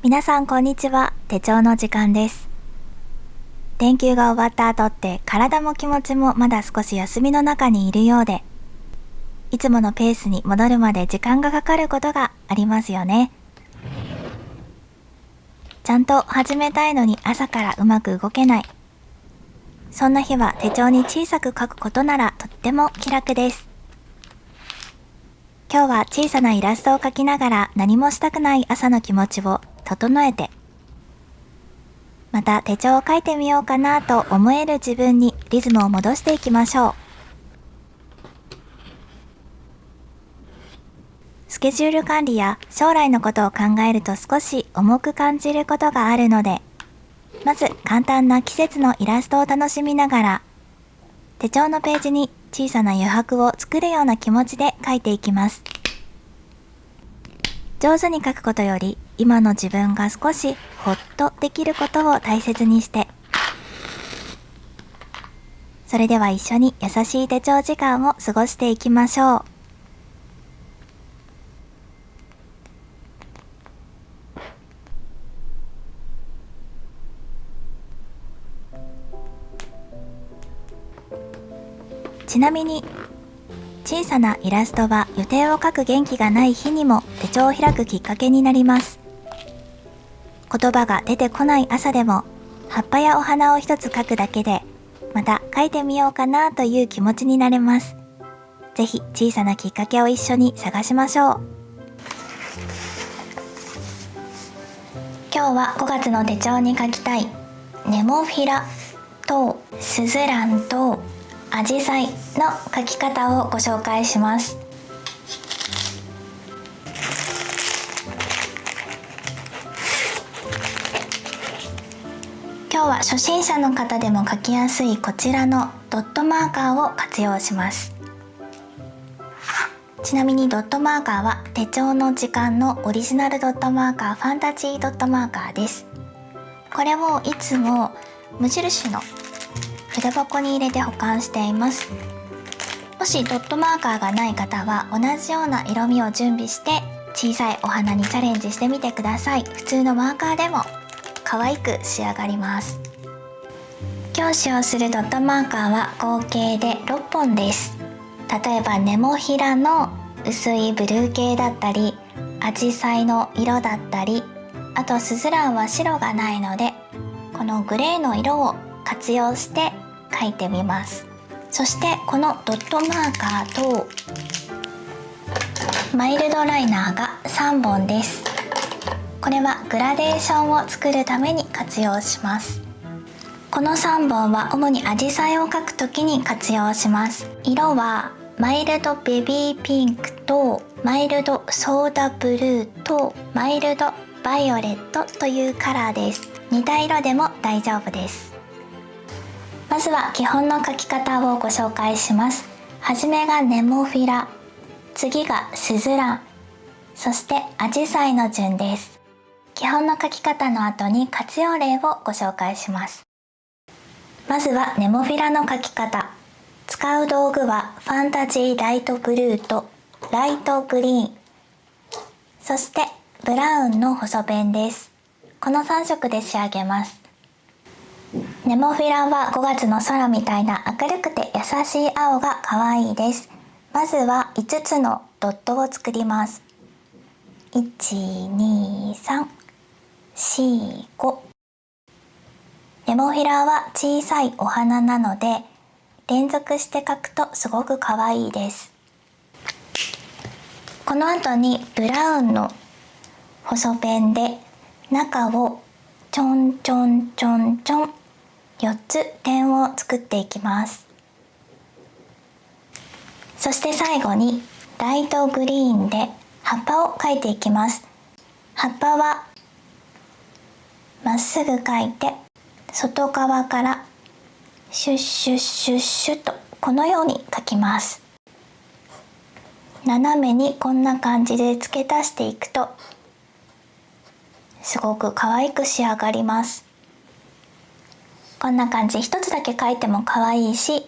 皆さんこんにちは。手帳の時間です。連休が終わった後って体も気持ちもまだ少し休みの中にいるようで、いつものペースに戻るまで時間がかかることがありますよね。ちゃんと始めたいのに朝からうまく動けない。そんな日は手帳に小さく書くことならとっても気楽です。今日は小さなイラストを描きながら何もしたくない朝の気持ちを整えて、また手帳を書いてみようかなと思える自分にリズムを戻していきましょう。スケジュール管理や将来のことを考えると少し重く感じることがあるので、まず簡単な季節のイラストを楽しみながら、手帳のページに小さな余白を作るような気持ちで書いていきます。上手に書くことより今の自分が少しほっとできることを大切にして、それでは一緒に優しい手帳時間を過ごしていきましょう。ちなみに小さなイラストは予定を書く元気がない日にも手帳を開くきっかけになります。言葉が出てこない朝でも葉っぱやお花を一つ描くだけでまた描いてみようかなという気持ちになれます。ぜひ小さなきっかけを一緒に探しましょう。今日は5月の手帳に描きたいネモフィラとスズランとアジサイの描き方をご紹介します。今日は初心者の方でも描きやすいこちらのドットマーカーを活用します。ちなみにドットマーカーは手帳の時間のオリジナルドットマーカーファンタジードットマーカーです。これをいつも無印の筆箱に入れて保管しています。もしドットマーカーがない方は同じような色味を準備して小さいお花にチャレンジしてみてください。普通のマーカーでも可愛く仕上がります。今日使用するドットマーカーは合計で6本です。例えばネモフィラの薄いブルー系だったり、アジサイの色だったり、あとスズランは白がないのでこのグレーの色を活用して描いてみます。そしてこのドットマーカーとマイルドライナーが3本です。これはグラデーションを作るために活用します。この3本は主にアジサイを描くときに活用します。色はマイルドベビーピンクとマイルドソーダブルーとマイルドバイオレットというカラーです。似た色でも大丈夫です。まずは基本の描き方をご紹介します。はじめがネモフィラ、次がスズラン、そしてアジサイの順です。基本の描き方の後に活用例をご紹介します。まずはネモフィラの描き方。使う道具はファンタジーライトブルーとライトグリーン、そしてブラウンの細ペンです。この3色で仕上げます。ネモフィラは5月の空みたいな明るくて優しい青が可愛いです。まずは5つのドットを作ります。1,2,3,4,5。ネモフィラは小さいお花なので連続して描くとすごく可愛いです。この後にブラウンの細ペンで中をちょんちょんちょんちょん4つ点を作っていきます。そして最後にライトグリーンで葉っぱを描いていきます。葉っぱはままっすぐ描いて、外側からシュッシュッシュッシュッとこのように描きます。斜めにこんな感じで付け足していくとすごく可愛く仕上がります。こんな感じ、一つだけ描いても可愛いし、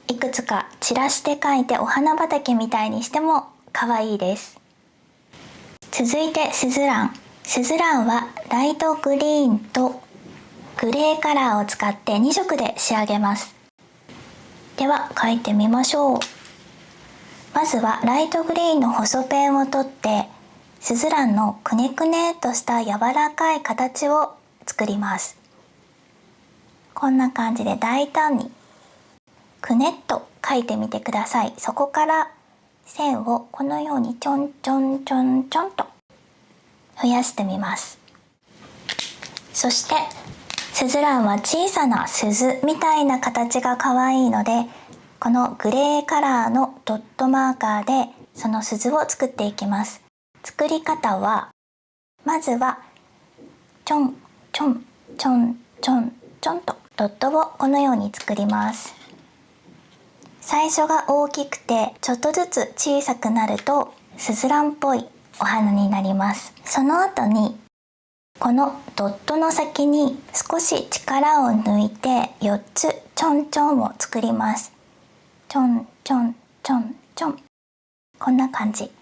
いくつか散らして描いてお花畑みたいにしても可愛いです。続いてスズラン。スズランはライトグリーンとグレーカラーを使って2色で仕上げます。では描いてみましょう。まずはライトグリーンの細ペンを取ってスズランのくねくねっとした柔らかい形を作ります。こんな感じで大胆にくねっと描いてみてください。そこから線をこのようにちょんちょんちょんちょんと増やしてみます。そしてスズランは小さな鈴みたいな形が可愛いので、このグレーカラーのドットマーカーでその鈴を作っていきます。作り方は、まずはちょんちょんちょんちょんちょんとドットをこのように作ります。最初が大きくてちょっとずつ小さくなるとスズランっぽいお花になります。その後にこのドットの先に少し力を抜いて4つちょんちょんを作ります。ちょんちょんちょんちょん、こんな感じ。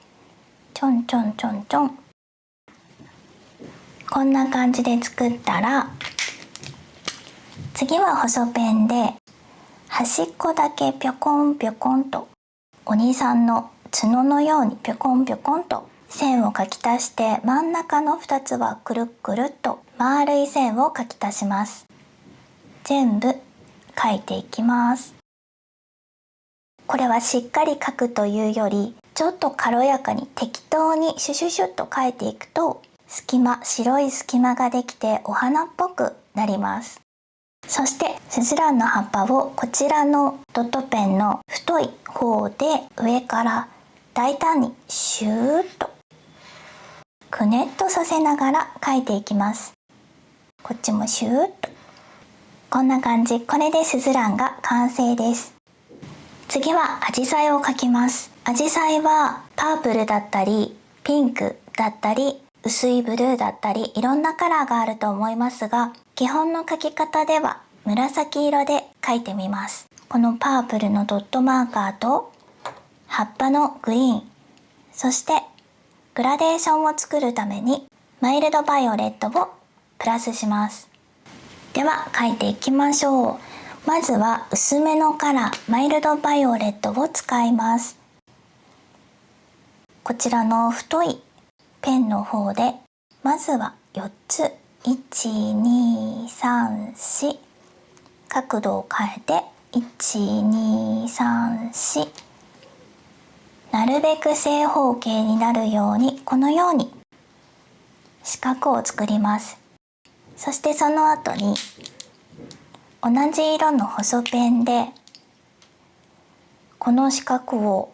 ちょんちょんちょんちょん、こんな感じで作ったら、次は細ペンで端っこだけぴょこんぴょこんとお兄さんの角のようにぴょこんぴょこんと線を描き足して、真ん中の2つはくるっくるっと丸い線を描き足します。全部描いていきます。これはしっかり描くというより、ちょっと軽やかに適当にシュシュシュッと描いていくと白い隙間ができてお花っぽくなります。そしてスズランの葉っぱをこちらのドットペンの太い方で上から大胆にシューッとくねっとさせながら描いていきます。こっちもシューッと、こんな感じ。これでスズランが完成です。次はアジサイを描きます。アジサイはパープルだったりピンクだったり薄いブルーだったりいろんなカラーがあると思いますが、基本の描き方では紫色で描いてみます。このパープルのドットマーカーと葉っぱのグリーン、そしてグラデーションを作るためにマイルドバイオレットをプラスします。では描いていきましょう。まずは薄めのカラーマイルドバイオレットを使います。こちらの太いペンの方でまずは4つ1,2,3,4 角度を変えて1,2,3,4、なるべく正方形になるようにこのように四角を作ります。そしてその後に同じ色の細ペンでこの四角を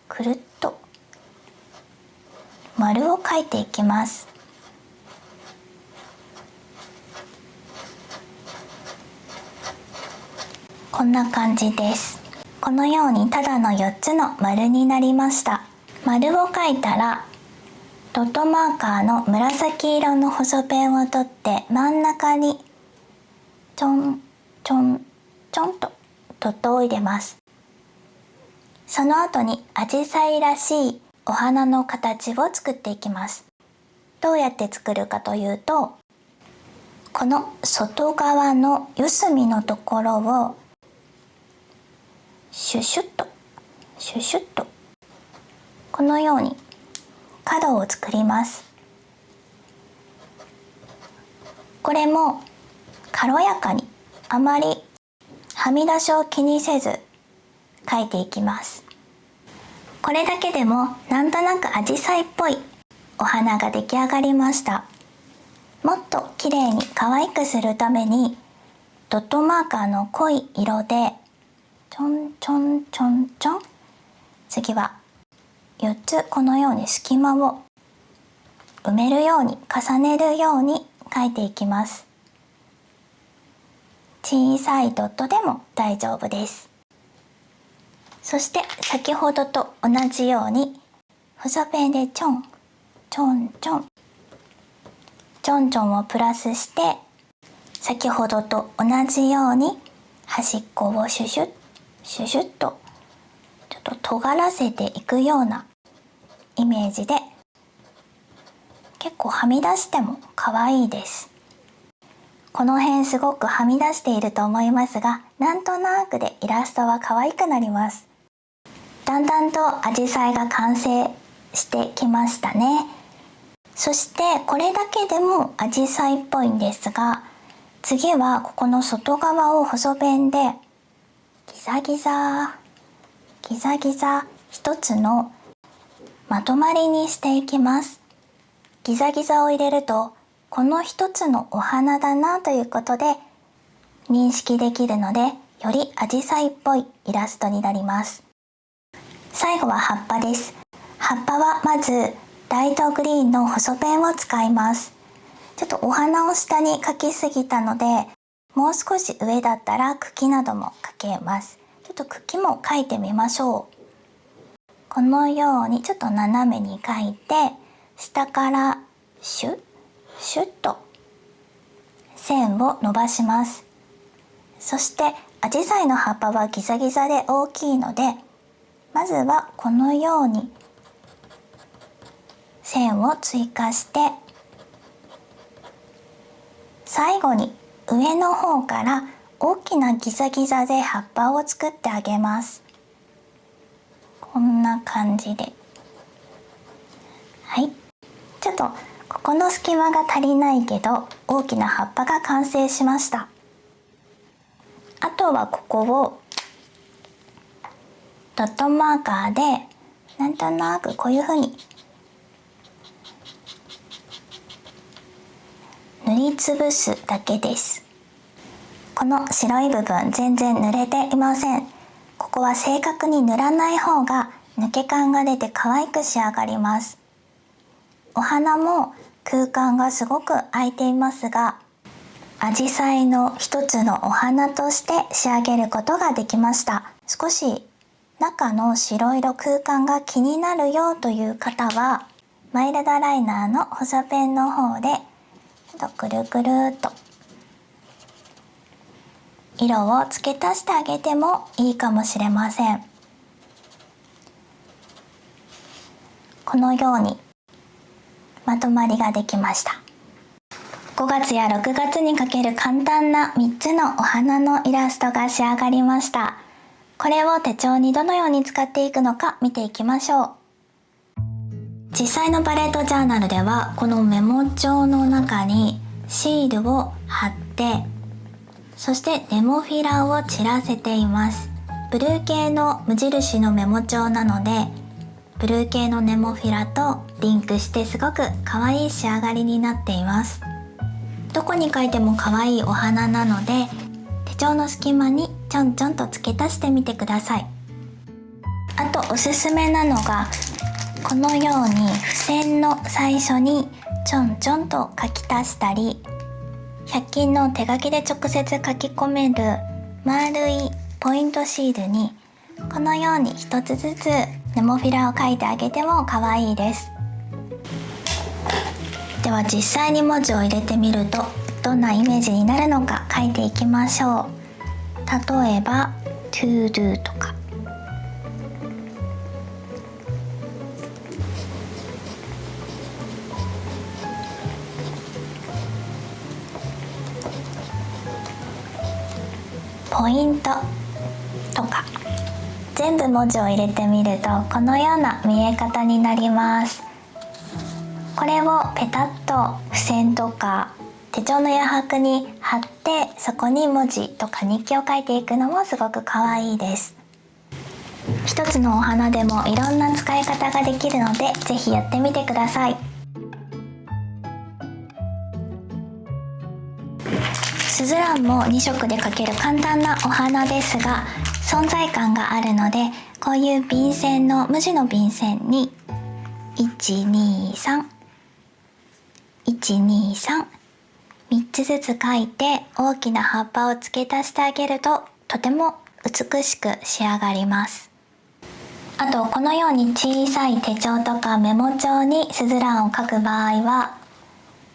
くるっと丸を描いていきます。こんな感じです。このようにただの4つの丸になりました。丸を描いたらドットマーカーの紫色の細ペンを取って真ん中にちょんちょんちょんとドットを入れます。その後にアジサイらしいお花の形を作っていきます。どうやって作るかというと、この外側の四隅のところをシュシュッとシュシュッとこのように角を作ります。これも軽やかに、あまりはみ出しを気にせず描いていきます。これだけでもなんとなくアジサイっぽいお花が出来上がりました。もっと綺麗に可愛くするためにドットマーカーの濃い色でちょんちょんちょんちょん、次は4つこのように隙間を埋めるように重ねるように描いていきます。小さいドットでも大丈夫です。そして先ほどと同じように細ペンでちょんちょんちょんちょんちょんをプラスして、先ほどと同じように端っこをシュシュッシュシュッとちょっと尖らせていくようなイメージで、結構はみ出しても可愛いです。この辺すごくはみ出していると思いますが、なんとなくでイラストは可愛くなります。だんだんとアジサイが完成してきましたね。そしてこれだけでもアジサイっぽいんですが、次はここの外側を細ペンでギザギザギザギザ一つのまとまりにしていきます。ギザギザを入れるとこの一つのお花だなということで認識できるので、よりアジサイっぽいイラストになります。最後は葉っぱです。葉っぱはまずライトグリーンの細ペンを使います。ちょっとお花を下に描きすぎたので、もう少し上だったら茎なども描けます。ちょっと茎も描いてみましょう。このようにちょっと斜めに描いて、下からシュッシュッと線を伸ばします。そしてアジサイの葉っぱはギザギザで大きいので、まずはこのように線を追加して、最後に上の方から大きなギザギザで葉っぱを作ってあげます。こんな感じで、はい、ちょっとここの隙間が足りないけど大きな葉っぱが完成しました。あとはここをドットマーカーでなんとなくこういう風に塗りつぶすだけです。この白い部分全然塗れていません。ここは正確に塗らない方が抜け感が出て可愛く仕上がります。お花も空間がすごく空いていますが、アジサイの一つのお花として仕上げることができました。少し中の白色空間が気になるよという方は、マイルドライナーの細ペンの方でちょっとくるくるっと色を付け足してあげてもいいかもしれません。このようにまとまりができました。5月や6月に描ける簡単な3つのお花のイラストが仕上がりました。これを手帳にどのように使っていくのか見ていきましょう。実際のパレットジャーナルではこのメモ帳の中にシールを貼って、そしてネモフィラを散らせています。ブルー系の無印のメモ帳なので、ブルー系のネモフィラとリンクしてすごく可愛い仕上がりになっています。どこに描いても可愛いお花なので、手帳の隙間にちょんちょんと付け足してみてください。あとおすすめなのが、このように付箋の最初にちょんちょんと書き足したり、100均の手書きで直接書き込める丸いポイントシールにこのように一つずつネモフィラを書いてあげても可愛いです。では実際に文字を入れてみるとどんなイメージになるのか書いていきましょう。例えば to do とか、ポイントとか、全部文字を入れてみるとこのような見え方になります。これをペタッと付箋とか手帳の余白に貼って、そこに文字とか日記を書いていくのもすごく可愛いです。一つのお花でもいろんな使い方ができるので、ぜひやってみてください。スズランも2色で描ける簡単なお花ですが、存在感があるので、こういう便箋の無地の便箋に123 123つずつ描いて大きな葉っぱを付け足してあげるととても美しく仕上がります。あとこのように小さい手帳とかメモ帳にスズランを描く場合は、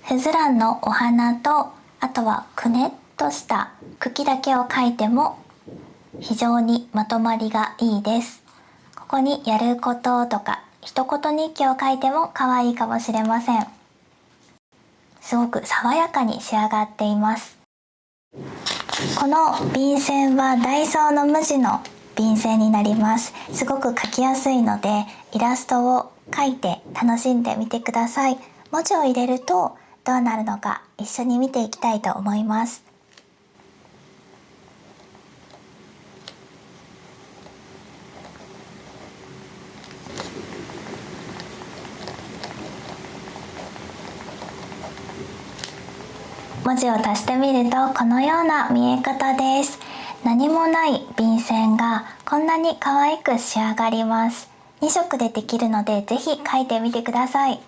スズランのお花とあとはくねっとした茎だけを描いても非常にまとまりがいいです。ここにやることとか一言日記を書いても可愛いかもしれません。すごく爽やかに仕上がっています。この便箋はダイソーの無地の便箋になります。すごく描きやすいのでイラストを描いて楽しんでみてください。文字を入れるとどうなるのか一緒に見ていきたいと思います。文字を足してみるとこのような見え方です。何もない便箋がこんなに可愛く仕上がります。2色でできるのでぜひ描いてみてください。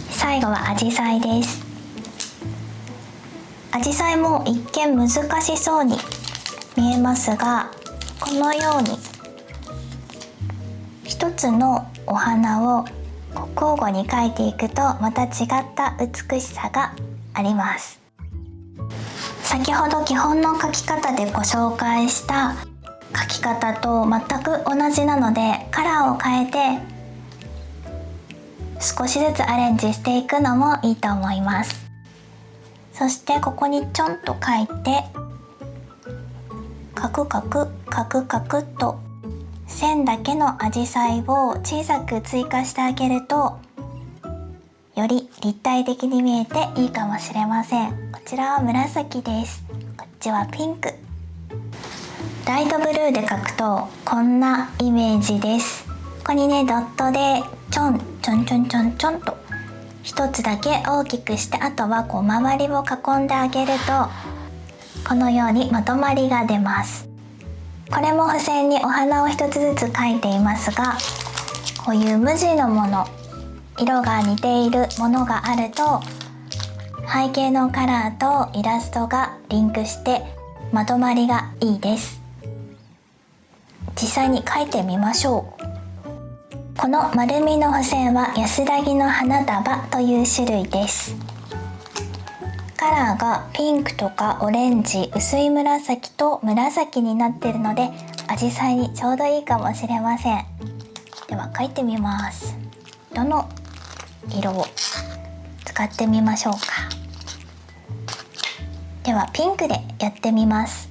最後はアジサイです。アジサイも一見難しそうに見えますが、このように一つのお花を交互に描いていくとまた違った美しさがあります。先ほど基本の描き方でご紹介した描き方と全く同じなので、カラーを変えて少しずつアレンジしていくのもいいと思います。そしてここにちょんと描いてカクカクカクカクと線だけのアジサイを小さく追加してあげるとより立体的に見えていいかもしれません。こちらは紫です。こっちはピンク。ライトブルーで描くとこんなイメージです。ここにねドットでちょんちょんちょんちょんちょんと一つだけ大きくして、あとはこう周りを囲んであげるとこのようにまとまりが出ます。これも付箋にお花を一つずつ描いていますが、こういう無地のもの、色が似ているものがあると背景のカラーとイラストがリンクしてまとまりがいいです。実際に描いてみましょう。この丸みの付箋は安らぎの花束という種類です。カラーがピンクとかオレンジ、薄い紫と紫になっているのでアジサイにちょうどいいかもしれません。では描いてみます。どの色を使ってみましょうか。ではピンクでやってみます。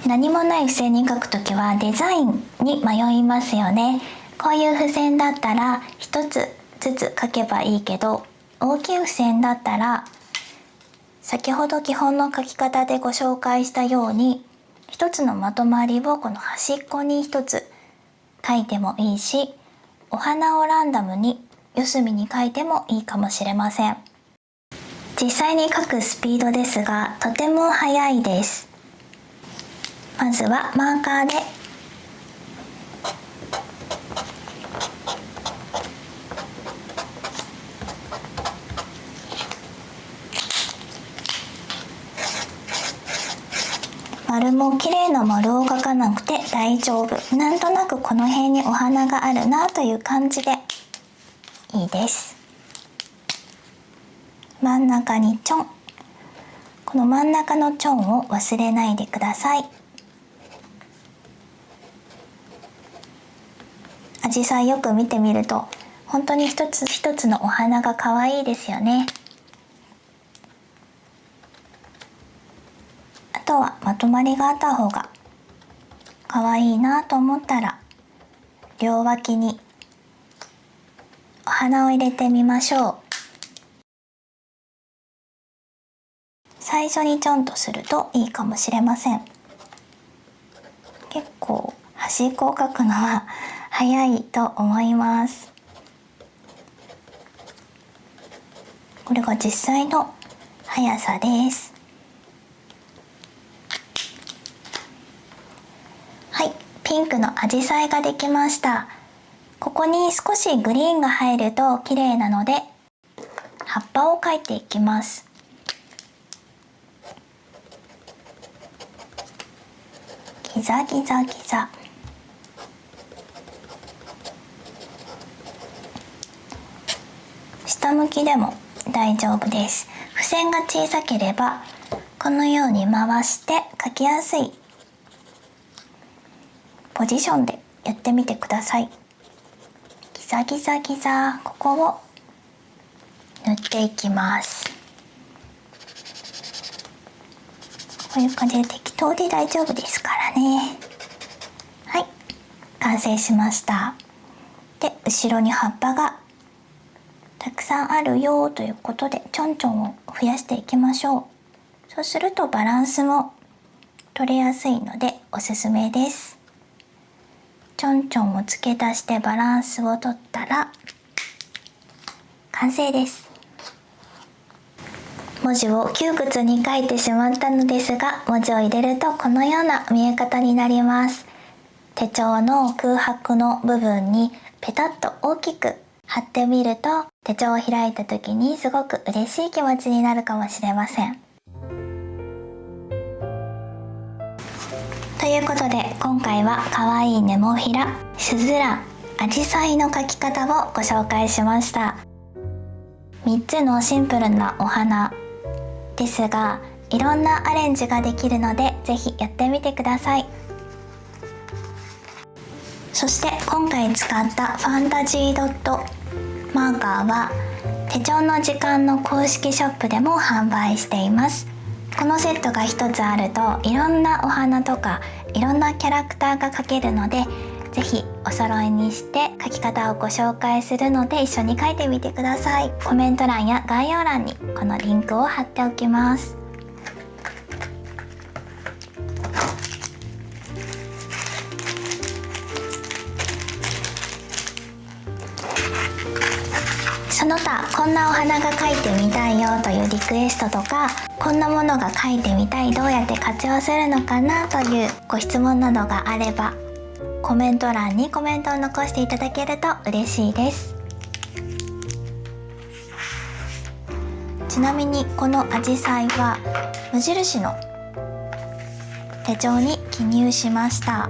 何もない付箋に描くときはデザインに迷いますよね。こういう付箋だったら一つずつ描けばいいけど、大きい付箋だったら先ほど基本の描き方でご紹介したように一つのまとまりをこの端っこに一つ描いてもいいし、お花をランダムに四隅に描いてもいいかもしれません。実際に描くスピードですがとても速いです。まずはマーカーで丸も綺麗な丸を描かなくて大丈夫。なんとなくこの辺にお花があるなという感じでいいです。真ん中にちょん。この真ん中のちょんを忘れないでください。アジサイよく見てみると本当に一つ一つのお花が可愛いですよね。あとはまとまりがあった方が可愛いなと思ったら両脇にお花を入れてみましょう。最初にちょんとするといいかもしれません。結構端っこを描くのは早いと思います。これが実際の速さです。はい、ピンクのアジサイができました。ここに少しグリーンが入ると綺麗なので葉っぱを描いていきます。ギザギザギザ。下向きでも大丈夫です。付箋が小さければこのように回して描きやすいポジションでやってみてください。ギザギザギザ、ここを塗っていきます。こういう感じで適当で大丈夫ですからね。はい、完成しました。で、後ろに葉っぱがたくさんあるよということでちょんちょんを増やしていきましょう。そうするとバランスも取れやすいのでおすすめです。ちょんちょんを付け足してバランスを取ったら完成です。文字を窮屈に書いてしまったのですが、文字を入れるとこのような見え方になります。手帳の空白の部分にペタッと大きく貼ってみると手帳を開いた時にすごく嬉しい気持ちになるかもしれません。ということで今回はかわいいネモフィラ、スズラン、アジサイの描き方をご紹介しました。3つのシンプルなお花ですがいろんなアレンジができるのでぜひやってみてください。そして今回使ったファンタジードットマーカーは手帳の時間の公式ショップでも販売しています。このセットが1つあるといろんなお花とかいろんなキャラクターが描けるのでぜひお揃いにして描き方をご紹介するので一緒に描いてみてください。コメント欄や概要欄にこのリンクを貼っておきます。その他こんなお花が描いてみたいよというリクエストとかこんなものが描いてみたい、どうやって活用するのかなというご質問などがあればコメント欄にコメントを残していただけると嬉しいです。ちなみにこのアジサイは無印の手帳に記入しました。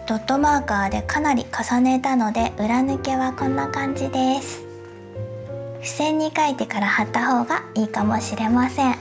ドットマーカーでかなり重ねたので裏抜けはこんな感じです。付箋に書いてから貼った方がいいかもしれません。